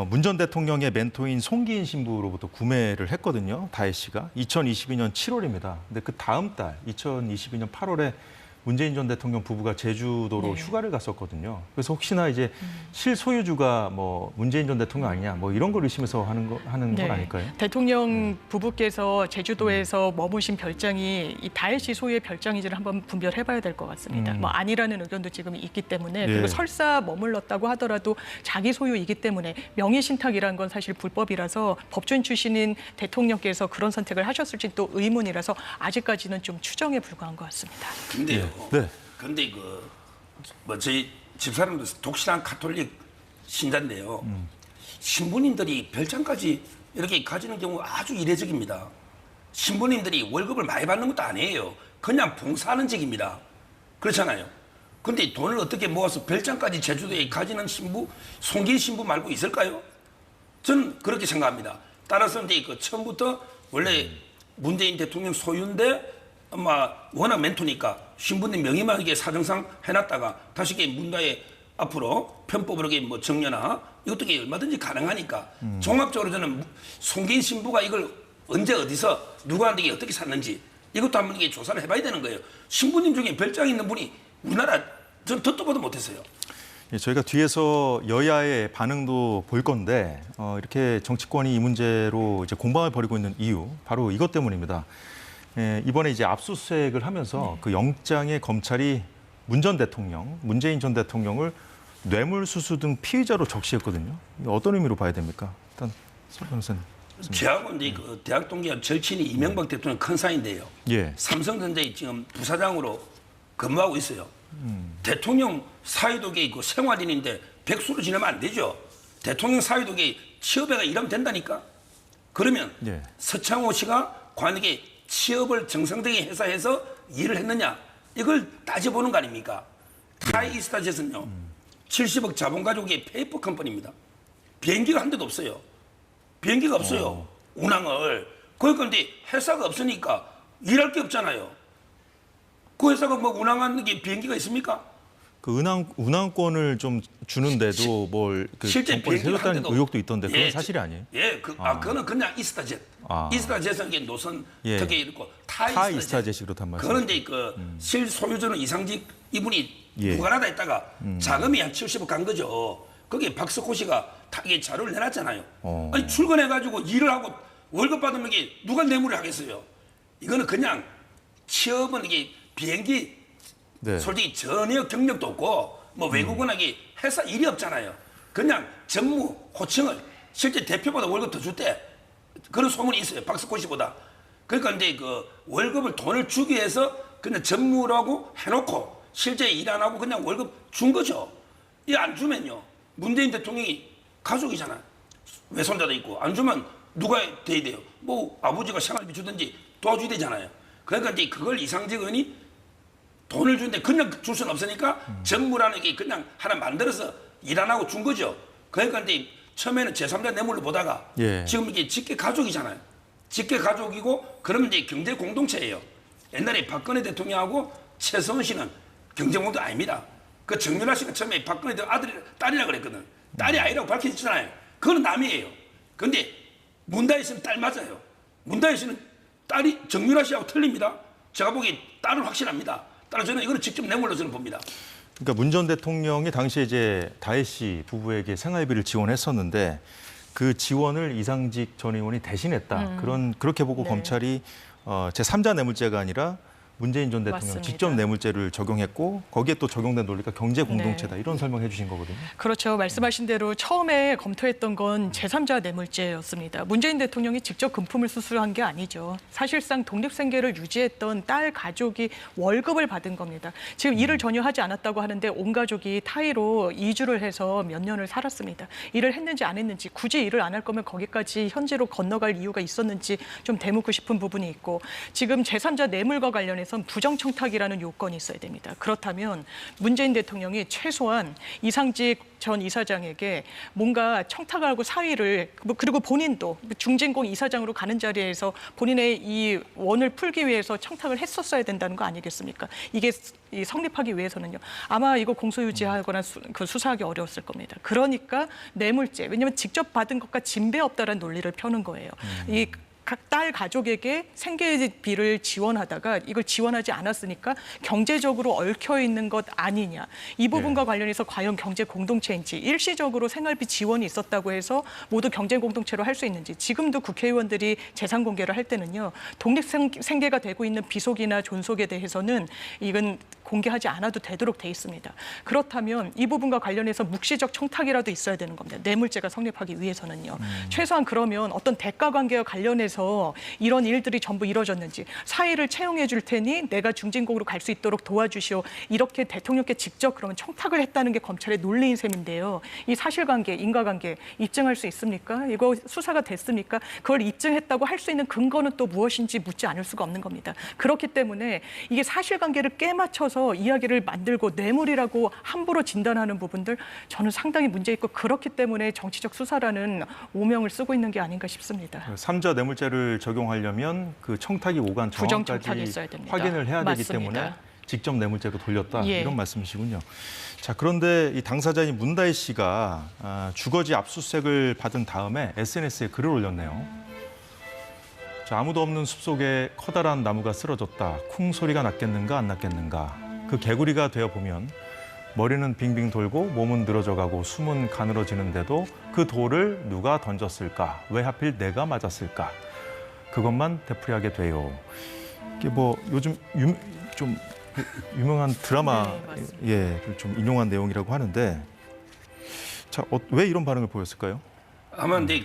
문 전 대통령의 멘토인 송기인 신부로부터 구매를 했거든요. 다혜 씨가 2022년 7월입니다. 근데 그 다음 달 2022년 8월에 문재인 전 대통령 부부가 제주도로 네. 휴가를 갔었거든요. 그래서 혹시나 이제 실소유주가 뭐 문재인 전 대통령 아니냐 뭐 이런 걸 의심해서 하는 건 아닐까요? 대통령 부부께서 제주도에서 머무신 별장이 이 다혜 씨 소유의 별장인지를 한번 분별해봐야 될 것 같습니다. 뭐 아니라는 의견도 지금 있기 때문에 그리고 설사 머물렀다고 하더라도 자기 소유이기 때문에 명의 신탁이라는 건 사실 불법이라서 법조인 출신인 대통령께서 그런 선택을 하셨을지 또 의문이라서 아직까지는 좀 추정에 불과한 것 같습니다. 근데요. 네. 근데 저희 집사람도 독실한 가톨릭 신자인데요. 신부님들이 별장까지 이렇게 가지는 경우 아주 이례적입니다. 신부님들이 월급을 많이 받는 것도 아니에요. 그냥 봉사하는 직입니다. 그렇잖아요. 근데 돈을 어떻게 모아서 별장까지 제주도에 가지는 신부, 송기인 신부 말고 있을까요? 저는 그렇게 생각합니다. 따라서 이제 처음부터 원래 문재인 대통령 소유인데 아마 워낙 멘토니까 신부님 명의만 이게 사정상 해놨다가 다시 이게 문다의 앞으로 편법으로 뭐 정려나 이것도 이게 얼마든지 가능하니까 종합적으로 저는 송기인 신부가 이걸 언제 어디서 누구한테 이게 어떻게 샀는지 이것도 한번 이게 조사를 해봐야 되는 거예요. 신부님 중에 별장 있는 분이 우리나라 전 듣도 보도 못했어요. 예, 저희가 뒤에서 여야의 반응도 볼 건데 이렇게 정치권이 이 문제로 이제 공방을 벌이고 있는 이유 바로 이것 때문입니다. 예, 이번에 이제 압수수색을 하면서 그 영장에 검찰이 문 전 대통령, 문재인 전 대통령을 뇌물수수 등 피의자로 적시했거든요. 이거 어떤 의미로 봐야 됩니까? 일단 서 변호사님. 저하고 이제 대학 동기와 절친이 이명박 대통령 큰 사이인데요. 예. 삼성전자에 지금 부사장으로 근무하고 있어요. 대통령 사이독에 생활인인데 백수로 지내면 안 되죠. 대통령 사이독에 취업해가 일하면 된다니까. 그러면 예. 서창호 씨가 관에게 취업을 정상적인 회사에서 일을 했느냐 이걸 따져보는 거 아닙니까? 타이이스타젯은요 70억 자본 가족의 페이퍼 컴퍼니입니다. 비행기가 한 대도 없어요. 비행기가 없어요. 운항을. 그런데 회사가 없으니까 일할 게 없잖아요. 그 회사가 뭐 운항하는 게 비행기가 있습니까? 그 운항권을 좀 주는데도 뭘그 실제 정권이 비행기를 세웠다는 하는데도- 의혹도 있던데 그건 예, 사실이 아니에요? 예, 그거는 그냥 이스타젯. 아. 이스타젯은 이게 노선 예. 특히 있고 타 이스타젯이 그렇단 말씀. 그런 이제 실소유주는 이상직 이분이 예. 무관하다 했다가 자금이 한 70억 간 거죠. 거기에 박석호 씨가 다 이게 자료를 내놨잖아요. 아니 출근해가지고 일을 하고 월급 받으면 이게 누가 뇌물을 하겠어요? 이거는 그냥 취업은 이게 비행기 네. 솔직히 전혀 경력도 없고 뭐 외국은하기 회사 일이 없잖아요. 그냥 전무 호칭을 실제 대표보다 월급 더 줄 때 그런 소문이 있어요. 박석호 씨보다. 그러니까 이제 그 월급을 돈을 주기 위해서 그냥 전무라고 해놓고 실제 일 안 하고 그냥 월급 준 거죠. 이 안 주면요. 문재인 대통령이 가족이잖아요. 외손자도 있고 안 주면 누가 돼야 돼요? 뭐 아버지가 생활비 주든지 도와줘야 되잖아요. 그러니까 이제 그걸 이상직 의원이 돈을 주는데 그냥 줄 수는 없으니까 전무라는 게 그냥 하나 만들어서 일 안 하고 준 거죠. 그러니까 이제 처음에는 제3자 뇌물로 보다가 예. 지금 이게 직계 가족이잖아요. 직계 가족이고 그러면 이제 경제 공동체예요. 옛날에 박근혜 대통령하고 최성은 씨는 경제 공동 아닙니다. 그 정윤아 씨가 처음에 박근혜 대통령 딸이라 그랬거든. 딸이 아니라고 밝혀졌잖아요. 그건 남이에요. 근데 문다혜 씨는 딸 맞아요. 문다혜 씨는 딸이 정윤아 씨하고 틀립니다. 제가 보기에 딸은 확실합니다. 따라서 저는 이거는 직접 뇌물로 저는 봅니다. 그러니까 문 전 대통령이 당시에 이제 다혜 씨 부부에게 생활비를 지원했었는데 그 지원을 이상직 전 의원이 대신했다. 그렇게 보고 네. 검찰이 제3자 뇌물죄가 아니라 문재인 전 대통령 맞습니다. 직접 뇌물죄를 적용했고 거기에 또 적용된 논리가 경제 공동체다. 이런 설명해 주신 거거든요. 그렇죠. 말씀하신 대로 처음에 검토했던 건 제3자 뇌물죄였습니다. 문재인 대통령이 직접 금품을 수수한 게 아니죠. 사실상 독립생계를 유지했던 딸 가족이 월급을 받은 겁니다. 지금 일을 전혀 하지 않았다고 하는데 온 가족이 타이로 이주를 해서 몇 년을 살았습니다. 일을 했는지 안 했는지 굳이 일을 안 할 거면 거기까지 현지로 건너갈 이유가 있었는지 좀 되묻고 싶은 부분이 있고 지금 제3자 뇌물과 관련해서 부정청탁이라는 요건이 있어야 됩니다. 그렇다면 문재인 대통령이 최소한 이상직 전 이사장에게 뭔가 청탁을 하고 사위를 그리고 본인도 중진공 이사장으로 가는 자리에서 본인의 이 원을 풀기 위해서 청탁을 했었어야 된다는 거 아니겠습니까? 이게 성립하기 위해서는요. 아마 이거 공소유지하거나 수사하기 어려웠을 겁니다. 그러니까 뇌물죄. 왜냐하면 직접 받은 것과 진배 없다라는 논리를 펴는 거예요. 이 각 딸 가족에게 생계비를 지원하다가 이걸 지원하지 않았으니까 경제적으로 얽혀 있는 것 아니냐. 이 부분과 관련해서 과연 경제 공동체인지 일시적으로 생활비 지원이 있었다고 해서 모두 경제 공동체로 할 수 있는지 지금도 국회의원들이 재산 공개를 할 때는요. 독립생계가 되고 있는 비속이나 존속에 대해서는 이건 공개하지 않아도 되도록 돼 있습니다. 그렇다면 이 부분과 관련해서 묵시적 청탁이라도 있어야 되는 겁니다. 뇌물죄가 성립하기 위해서는요. 최소한 그러면 어떤 대가 관계와 관련해서 이런 일들이 전부 이루어졌는지 사의를 채용해 줄 테니 내가 중진국으로 갈 수 있도록 도와주시오. 이렇게 대통령께 직접 그러면 청탁을 했다는 게 검찰의 논리인 셈인데요. 이 사실관계, 인과관계 입증할 수 있습니까? 이거 수사가 됐습니까? 그걸 입증했다고 할 수 있는 근거는 또 무엇인지 묻지 않을 수가 없는 겁니다. 그렇기 때문에 이게 사실관계를 깨맞춰서 이야기를 만들고 뇌물이라고 함부로 진단하는 부분들 저는 상당히 문제 있고 그렇기 때문에 정치적 수사라는 오명을 쓰고 있는 게 아닌가 싶습니다. 3자 뇌물죄를 적용하려면 그 청탁이 오간 부정청탁이 정황까지 있어야 됩니다. 확인을 해야 되기 맞습니다. 때문에 직접 뇌물죄로 돌렸다. 예. 이런 말씀이시군요. 자, 그런데 이 당사자인 문다혜 씨가 주거지 압수수색을 받은 다음에 SNS에 글을 올렸네요. 자, 아무도 없는 숲속에 커다란 나무가 쓰러졌다. 쿵 소리가 났겠는가 안 났겠는가. 그 개구리가 되어보면 머리는 빙빙 돌고 몸은 늘어져가고 숨은 가늘어지는데도 그 돌을 누가 던졌을까? 왜 하필 내가 맞았을까? 그것만 되풀이하게 돼요. 이게 뭐 요즘 좀 유명한 드라마 좀 인용한 내용이라고 하는데 자, 왜 이런 반응을 보였을까요? 아마 근데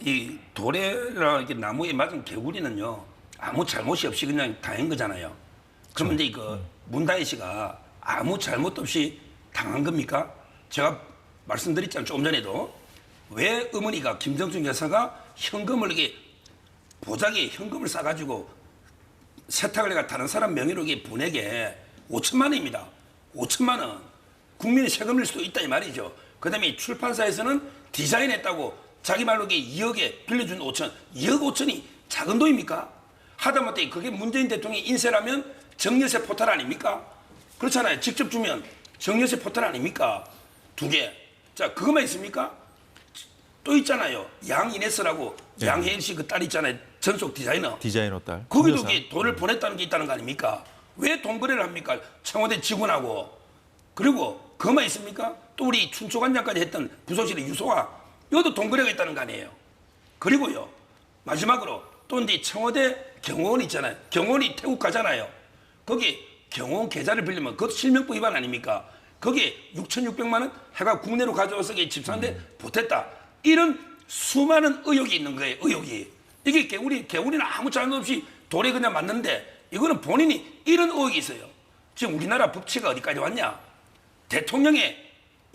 이 돌에랑 이렇게 나무에 맞은 개구리는요 아무 잘못이 없이 그냥 당한 거잖아요. 그러면 이제 문다혜 씨가 아무 잘못 없이 당한 겁니까? 제가 말씀드렸잖아요. 조금 전에도 왜 어머니가 김정숙 여사가 현금을 이게 보자기에 현금을 싸가지고 세탁을 해가 다른 사람 명의로 이게 보내게 5천만 원입니다. 5천만 원. 국민의 세금일 수도 있다 이 말이죠. 그다음에 출판사에서는 디자인했다고 자기 말로 이게 2억에 빌려준 5천. 2억 5천이 작은 돈입니까? 하다못해 그게 문재인 대통령이 인쇄라면 정여세 포탈 아닙니까? 그렇잖아요. 직접 주면 정여세 포털 아닙니까? 2개. 자, 그것만 있습니까? 또 있잖아요. 양이네스라고 양혜인 씨 그 딸 있잖아요. 전속 디자이너. 디자이너 딸. 거기도 김여사. 이게 돈을 보냈다는 게 있다는 거 아닙니까? 왜 돈 거래를 합니까? 청와대 직원하고. 그리고 그것만 있습니까? 또 우리 춘초관장까지 했던 부속실의 유소아. 이것도 돈 거래가 있다는 거 아니에요. 그리고요. 마지막으로 또 이제 청와대 경호원 있잖아요. 경호원이 태국 가잖아요. 거기 경호원 계좌를 빌리면 그것도 실명법 위반 아닙니까? 거기에 6,600만 원 해가 국내로 가져와서 집 사는데 보탰다. 이런 수많은 의혹이 있는 거예요. 의혹이. 이게 개울이는 아무 잘못 없이 돌에 그냥 맞는데 이거는 본인이 이런 의혹이 있어요. 지금 우리나라 법치가 어디까지 왔냐? 대통령의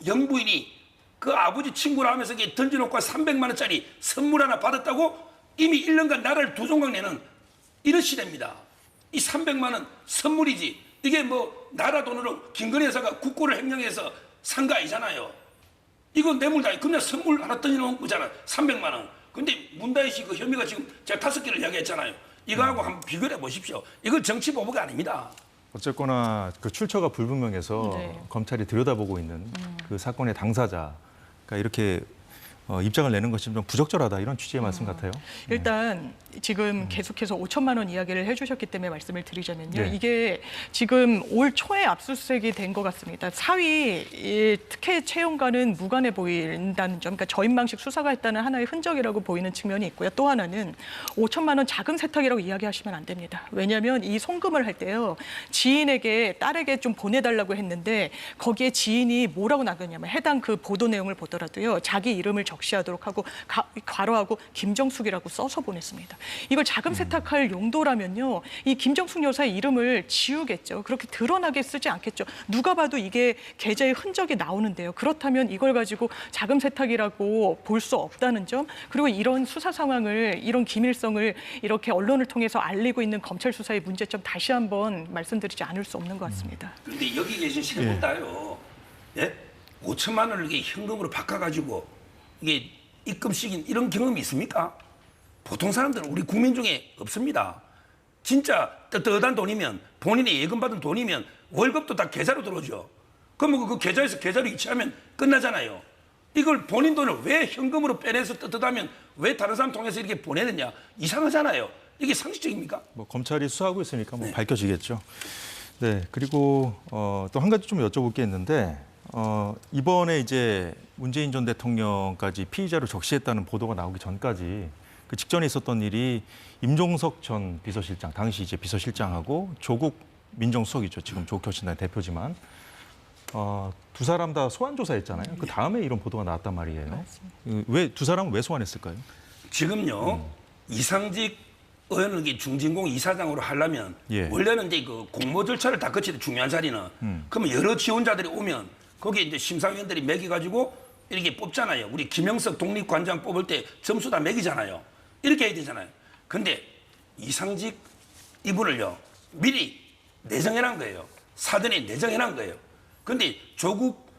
영부인이 그 아버지 친구라 하면서 던져놓고 300만 원짜리 선물 하나 받았다고 이미 1년간 나라를 두 종각 내는 이런 시대입니다. 이 300만 원 선물이지 이게 뭐 나라 돈으로 김건희 여사가 국고를 횡령해서 산 거 아니잖아요. 이건 뇌물다. 그냥 선물 하나 던져놓은 거잖아. 300만 원. 근데 문다희 씨 그 혐의가 지금 제가 5개를 이야기했잖아요. 이거하고 한번 비교해 보십시오. 이건 정치 보복이 아닙니다. 어쨌거나 그 출처가 불분명해서 네. 검찰이 들여다보고 있는 그 사건의 당사자가 이렇게 입장을 내는 것이 좀 부적절하다 이런 취지의 말씀 같아요. 일단 지금 계속해서 5천만 원 이야기를 해주셨기 때문에 말씀을 드리자면요. 네. 이게 지금 올 초에 압수수색이 된 것 같습니다. 사위 특혜 채용과는 무관해 보인다는 점, 그러니까 저인망식 수사가 했다는 하나의 흔적이라고 보이는 측면이 있고요. 또 하나는 5천만 원 자금 세탁이라고 이야기하시면 안 됩니다. 왜냐하면 이 송금을 할 때요. 지인에게 딸에게 좀 보내달라고 했는데 거기에 지인이 뭐라고 남겼냐면 해당 그 보도 내용을 보더라도요. 자기 이름을 적시하도록 하고 괄호하고 김정숙이라고 써서 보냈습니다. 이걸 자금 세탁할 용도라면요. 이 김정숙 여사의 이름을 지우겠죠. 그렇게 드러나게 쓰지 않겠죠. 누가 봐도 이게 계좌의 흔적이 나오는데요. 그렇다면 이걸 가지고 자금 세탁이라고 볼 수 없다는 점, 그리고 이런 수사 상황을, 이런 기밀성을 이렇게 언론을 통해서 알리고 있는 검찰 수사의 문제점 다시 한번 말씀드리지 않을 수 없는 것 같습니다. 그런데 여기 계신 세 분 다요. 예? 5천만 원을 이게 현금으로 바꿔가지고 이게 입금식인 이런 경험이 있습니까? 보통 사람들은 우리 국민 중에 없습니다. 진짜 떳떳한 돈이면 본인이 예금 받은 돈이면 월급도 다 계좌로 들어오죠. 그러면 그 계좌에서 계좌로 이체하면 끝나잖아요. 이걸 본인 돈을 왜 현금으로 빼내서 떳떳하면 왜 다른 사람 통해서 이렇게 보내느냐. 이상하잖아요. 이게 상식적입니까? 뭐 검찰이 수사하고 있으니까 뭐 밝혀지겠죠. 네, 그리고 또 한 가지 좀 여쭤볼 게 있는데 이번에 이제 문재인 전 대통령까지 피의자로 적시했다는 보도가 나오기 전까지 그 직전에 있었던 일이 임종석 전 비서실장, 당시 이제 비서실장하고 조국 민정수석이죠. 지금 조국혁신당 대표지만 두 사람 다 소환 조사했잖아요. 그 다음에 이런 보도가 나왔단 말이에요. 왜 두 사람은 왜 소환했을까요? 지금요 이상직 의원을 중진공 이사장으로 하려면 예. 원래는 이제 그 공모 절차를 다 거치는 중요한 자리는 그러면 여러 지원자들이 오면 거기에 이제 심사위원들이 매겨가지고 이렇게 뽑잖아요. 우리 김영석 독립관장 뽑을 때 점수 다 매기잖아요. 이렇게 해야 되잖아요. 근데 이상직 이분을요 미리 내정해놓은 거예요. 사전에 내정해놓은 거예요. 근데 조국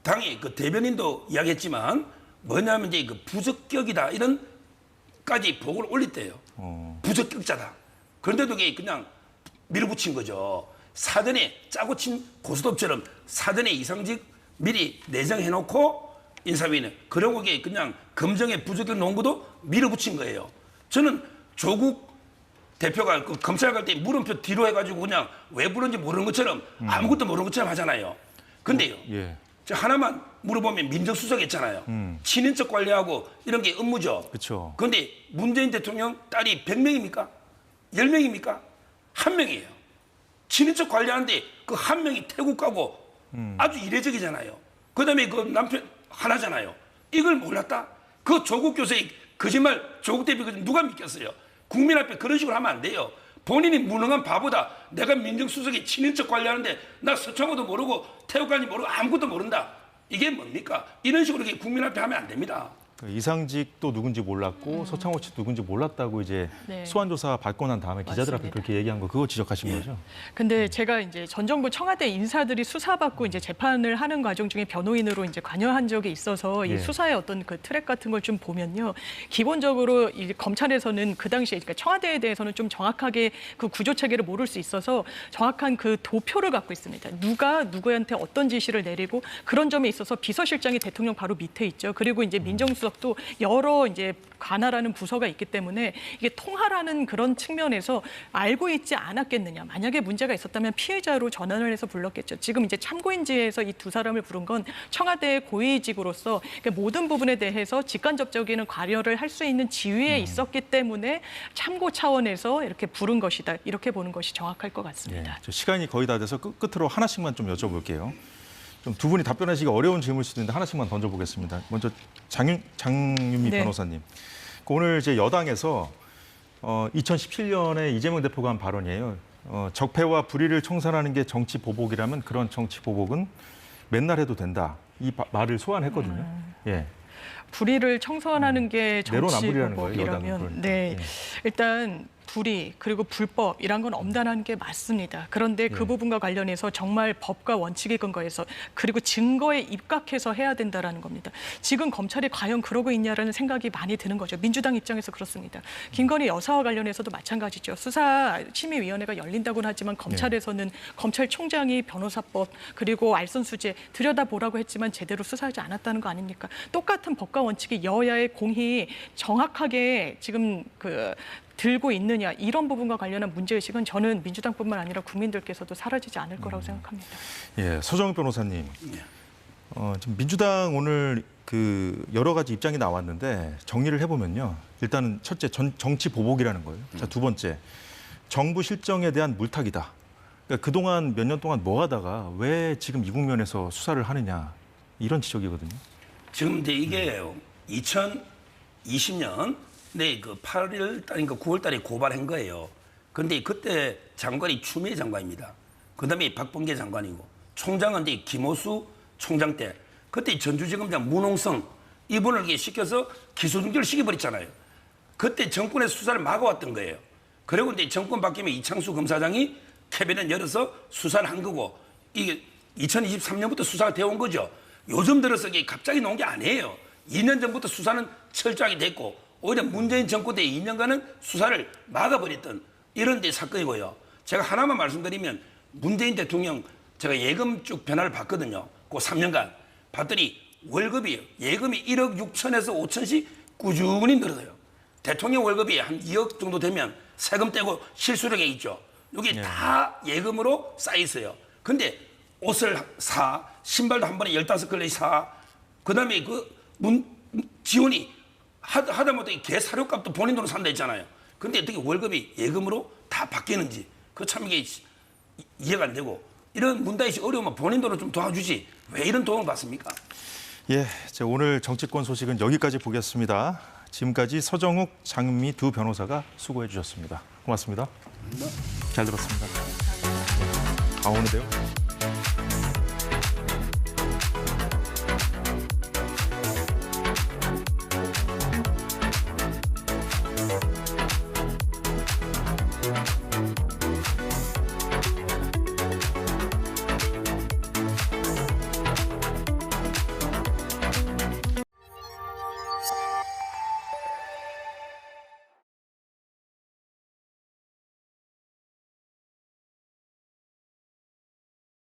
당의 그 대변인도 이야기했지만 뭐냐면 이제 그 부적격이다 이런까지 보고를 올렸대요. 부적격자다. 그런데도 이게 그냥 밀어붙인 거죠. 사전에 짜고 친 고스톱처럼 사전에 이상직 미리 내정해놓고 인사위는 그러고 이게 그냥 검정에 부적격 놓은 것도 밀어붙인 거예요. 저는 조국 대표가 그 검찰 갈 때 물음표 뒤로 해가지고 그냥 왜 부른지 모르는 것처럼 아무것도 모르는 것처럼 하잖아요. 근데요. 예. 저 하나만 물어보면 민정수석 했잖아요. 친인척 관리하고 이런 게 업무죠. 그렇죠. 그런데 문재인 대통령 딸이 100명입니까? 10명입니까? 1명이에요. 친인척 관리하는데 그 1명이 태국 가고 아주 이례적이잖아요. 그다음에 그 남편 하나잖아요. 이걸 몰랐다? 그 조국 교수의 거짓말, 조국 대표 거짓말 누가 믿겠어요? 국민 앞에 그런 식으로 하면 안 돼요. 본인이 무능한 바보다. 내가 민정수석이 친인척 관리하는데 나 서청호도 모르고 태국까지 모르고 아무것도 모른다. 이게 뭡니까? 이런 식으로 국민 앞에 하면 안 됩니다. 이상직도 누군지 몰랐고 서창호 씨도 누군지 몰랐다고 이제 네. 소환 조사 받고 난 다음에 기자들 앞에 맞습니다. 그렇게 얘기한 거 그거 지적하신 거죠? 근데 제가 이제 전 정부 청와대 인사들이 수사받고 이제 재판을 하는 과정 중에 변호인으로 이제 관여한 적이 있어서 예. 이 수사의 어떤 그 트랙 같은 걸 좀 보면요. 기본적으로 이 검찰에서는 그 당시에 그러니까 청와대에 대해서는 좀 정확하게 그 구조 체계를 모를 수 있어서 정확한 그 도표를 갖고 있습니다. 누가 누구한테 어떤 지시를 내리고 그런 점에 있어서 비서실장이 대통령 바로 밑에 있죠. 그리고 이제 민정수석도 여러 이제 관할하는 부서가 있기 때문에 이게 통할하는 그런 측면에서 알고 있지 않았겠느냐. 만약에 문제가 있었다면 피해자로 전환을 해서 불렀겠죠. 지금 이제 참고인지에서 이 두 사람을 부른 건 청와대의 고위직으로서 모든 부분에 대해서 직간접적인 관여를 할 수 있는 지위에 있었기 때문에 참고 차원에서 이렇게 부른 것이다. 이렇게 보는 것이 정확할 것 같습니다. 저 시간이 거의 다 돼서 끝으로 하나씩만 좀 여쭤볼게요. 좀 두 분이 답변하시기 어려운 질문일 수도 있는데 하나씩만 던져보겠습니다. 먼저 장윤미 네. 변호사님. 오늘 이제 여당에서 2017년에 이재명 대표가 한 발언이에요. 적폐와 불의를 청산하는 게 정치 보복이라면 그런 정치 보복은 맨날 해도 된다. 이 말을 소환했거든요. 예. 불의를 청산하는 게 정치 내로남불이라는 거예요, 여당은 보복이라면 그러니까. 네. 예. 일단 불의 그리고 불법 이란 건 엄단한 게 맞습니다. 그런데 그 예. 부분과 관련해서 정말 법과 원칙에 근거해서 그리고 증거에 입각해서 해야 된다라는 겁니다. 지금 검찰이 과연 그러고 있냐라는 생각이 많이 드는 거죠. 민주당 입장에서 그렇습니다. 김건희 여사와 관련해서도 마찬가지죠. 수사심의위원회가 열린다고는 하지만 검찰에서는 검찰총장이 변호사법 그리고 알선수재 들여다보라고 했지만 제대로 수사하지 않았다는 거 아닙니까? 똑같은 법과 원칙이 여야의 공히 정확하게 지금 들고 있느냐 이런 부분과 관련한 문제의식은 저는 민주당뿐만 아니라 국민들께서도 사라지지 않을 거라고 생각합니다. 예, 서정욱 변호사님. 지금 민주당 오늘 여러 가지 입장이 나왔는데 정리를 해보면요. 일단은 첫째 정치 보복이라는 거예요. 자, 두 번째 정부 실정에 대한 물타기다. 그러니까 그동안 몇 년 동안 뭐 하다가 왜 지금 이 국면에서 수사를 하느냐 이런 지적이거든요. 지금 이제 이게 2020년 네, 8월 달인가 9월 달에 고발한 거예요. 그런데 그때 장관이 추미애 장관입니다. 그다음에 박범계 장관이고 총장은 이제 김호수 총장 때 그때 전주지검장 문홍성 이분을 시켜서 기소중지를 시켜버렸잖아요. 그때 정권의 수사를 막아왔던 거예요. 그리고 이제 정권 바뀌면 이창수 검사장이 캐비넷 열어서 수사를 한 거고 이게 2023년부터 수사가 되어 온 거죠. 요즘 들어서 이게 갑자기 나온 게 아니에요. 2년 전부터 수사는 철저하게 됐고 오히려 문재인 정권 때 2년간은 수사를 막아버렸던 이런 데 사건이고요. 제가 하나만 말씀드리면 문재인 대통령 제가 예금 쭉 변화를 봤거든요. 그 3년간 봤더니 예금이 1억 6천에서 5천씩 꾸준히 늘어요. 대통령 월급이 한 2억 정도 되면 세금 떼고 실수령에 있죠. 이게 다 예금으로 쌓여 있어요. 근데 옷을 사, 신발도 한 번에 15켤레 사, 그 다음에 지원이 하다못해 개 사료값도 본인 돈으로 산다 했잖아요. 근데 어떻게 월급이 예금으로 다 바뀌는지 그 참 이게 이해가 안 되고 이런 문다희 씨 어려우면 본인 돈으로 좀 도와주지 왜 이런 도움을 받습니까? 예, 오늘 정치권 소식은 여기까지 보겠습니다. 지금까지 서정욱, 장윤미 두 변호사가 수고해 주셨습니다. 고맙습니다. 잘 들었습니다. 오는데요.